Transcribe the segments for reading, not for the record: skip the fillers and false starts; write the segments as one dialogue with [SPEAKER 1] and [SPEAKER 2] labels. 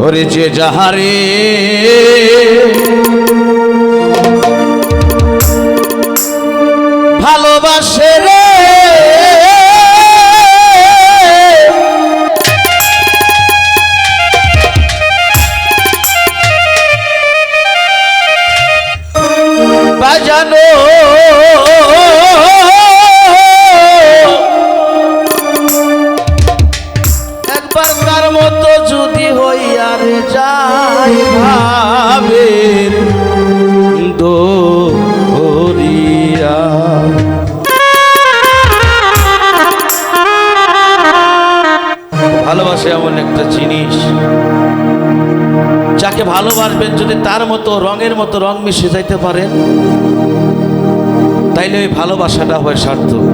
[SPEAKER 1] ওরে যে যাহারে ভালোবাসে রে বাজানো একবার তার মতো যদি হইয়ার যাই ভাবের দোরিয়া ভালোবাসা এমন একটা জিনিস যাকে ভালোবাসবেন যদি তার মতো রঙের মতো রং মিশে যাইতে পারেন তাইলে ওই ভালোবাসাটা হয় সার্থক।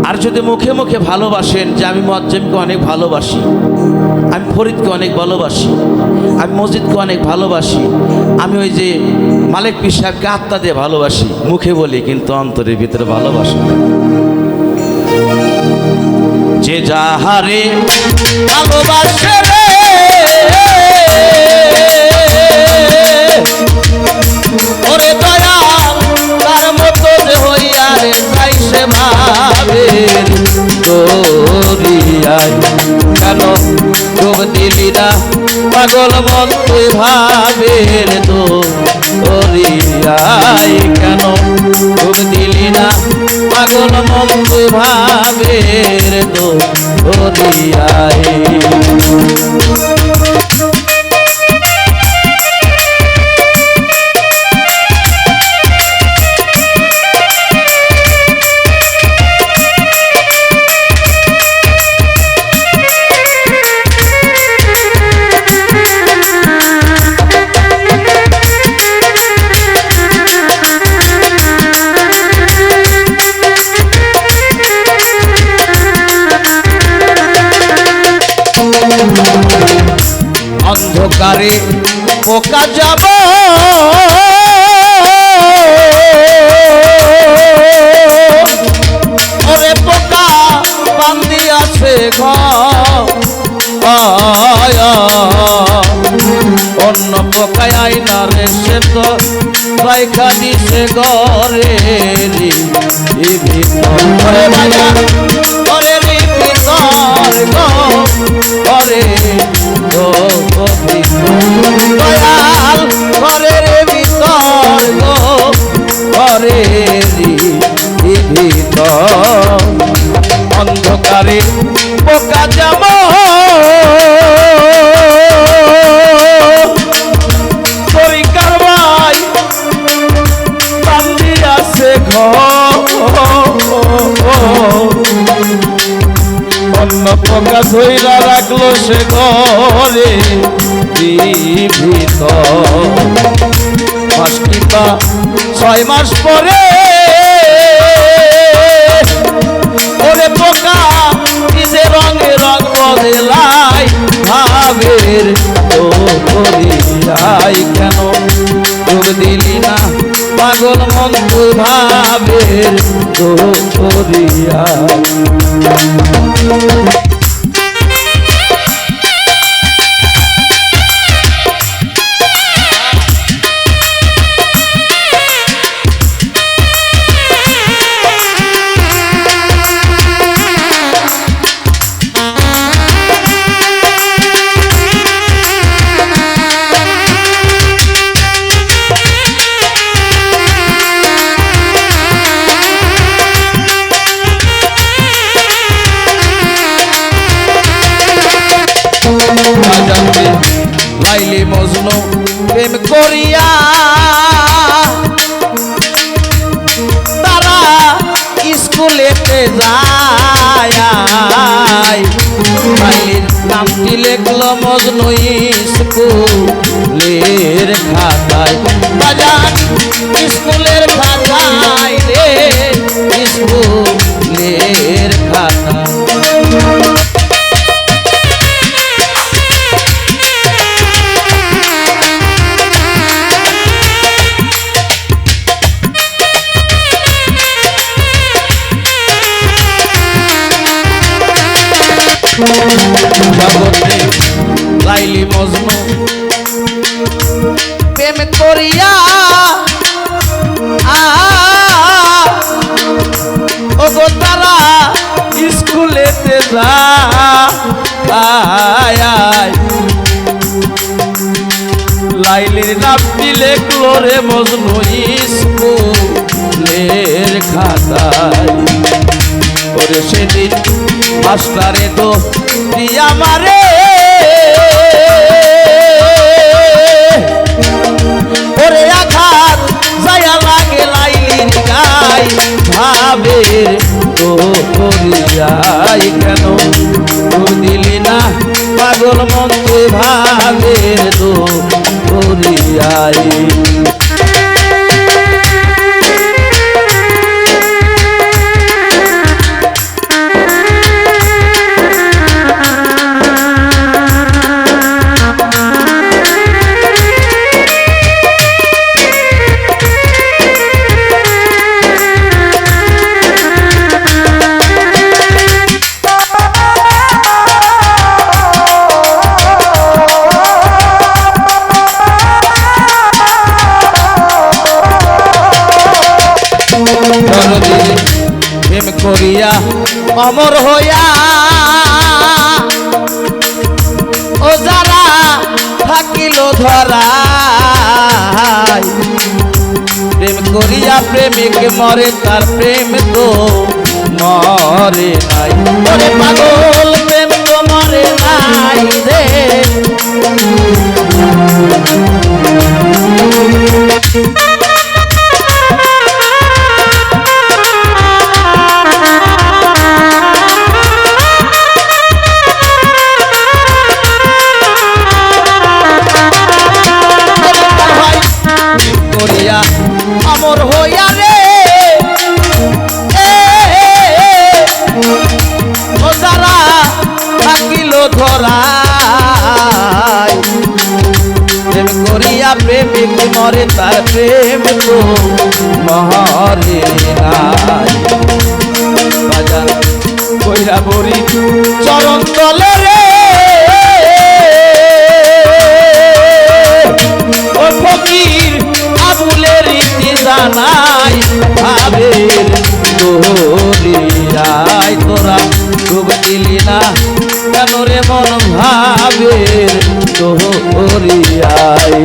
[SPEAKER 1] আর যদি মুখে মুখে ভালোবাসেন যে আমি মুয়াজ্জেমকে অনেক ভালোবাসি, আমি ফরিদকে অনেক ভালোবাসি, আমি মসজিদকে অনেক ভালোবাসি, আমি ওই যে মালিক পীর সাহেবকে আত্মা দিয়ে ভালোবাসি, মুখে বলি কিন্তু অন্তরের ভিতরে ভালোবাসি না। যে যাহারে ভালোবাসে রে ওরে দয়াল তার মতো যে হইয়া রে তাই সে ভাবের দরিয়ায় কেন ডুব দিলি না পাগল মন তুই ভাবের দরিয়ায় কেন ডুব দিলি না পাগল মন তুই ভাবের দরিয়ায় অন্ধকারে পোকা যাব ওরে পোকা বান্দি আছে অন্য পোকায় আইনা রে সে তো রাইখা দিছে ঘরে ভিতরে বাজার ঘরে ভিতর ঘরে দয়াল ঘরের ভিতর ঘরের ভিতর অন্ধকারে পোকা যাব পরিকার ভাই বান্দি আছে অন্য পোকা ধইরা রাখলো সে ঘরে মাস কিংবা 6 মাস পরে ওরে পোকা নিজে রঙে রং বদলাই ভাবের দরিয়ায় কেন ডুব দিলি না পাগল মন তুই ভাবের দরিয়ায় লাইলি মজনু প্রেম করিয়া তারা স্কুলেতে যায় লাইলির নামটি লেখলো মজনু স্কুলের খাতায় বাজান স্কুলের খাতায় রে স্কুলের খাতায় লাইলি মজনু প্রেম করিয়া ও গো তারা স্কুলেতে যায় লাইলির নামটি লেখলো রে মজনু স্কুলের খাতায় ওরে সেদিন মাস্টারে তো দিয়া মারে ওরে আঘাত যায়া লাগে লাইলির গায় ভাবের তো করিয়াই কেন দিলি না পাগল মন তুই ভাবের তো করিয়াই প্রেম করিয়া অমর হইয়া ও যারা থাকিল ধরায় প্রেম করিয়া প্রেমিক মরে তার প্রেম তো মরে নাই ওরে পাগল প্রেম তো মরে নাই রে অমর হইয়া রে ও যারা থাকিল ধরায় প্রেম করিয়া প্রেমিক মরে তার প্রেম তো মরে নাই বাজার কইরা বরি চরণ তলে রে ও ফকির আবুলের রীতি জানাই ভাবের তোরিয়াই তোরা ডুব দিলি না কেন রে মন ভাবের তোরিয়াই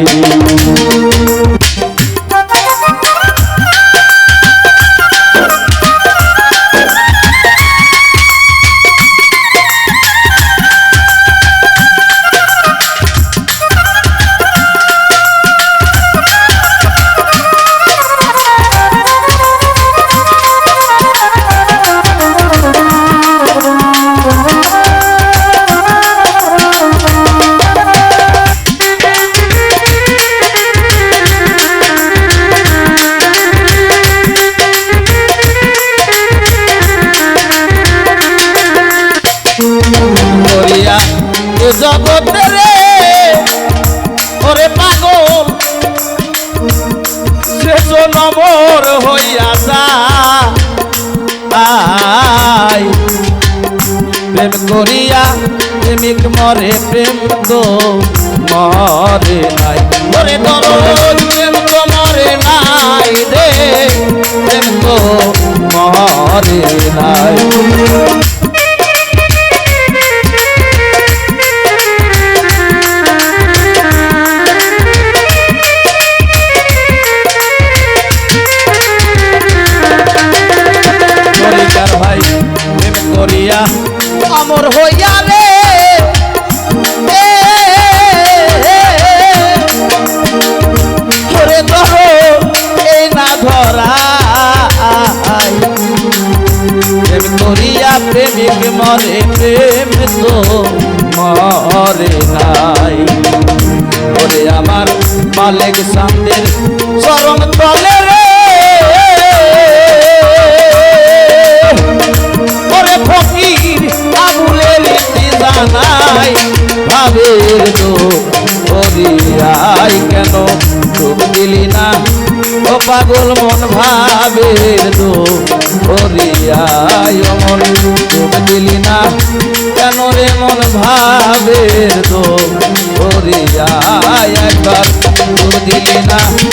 [SPEAKER 1] জগতে রে ওরে পাগল শেষ নমর হইয়া যায় প্রেম করিয়া প্রেমিক মরে প্রেম তো মরে নাই ওরে দরদ প্রেম তো মরে নাই রে প্রেম তো মরে নাই অমর হইয়া রে ধরে ধরো এই না ধরা প্রেম করিয়া প্রেমিক মরে প্রেম তো মরে নাই ওরে আমার মালিক সামনের চরণ তলে রে ওরে ফকির আবুলের রীতি জানাই ভাবের তো করিয়াই কেন ডুব দিলি না ও পাগল মন ভাবের তো করিয়াই মন ডুব দিলি না কেন রে মন ভাবের তো না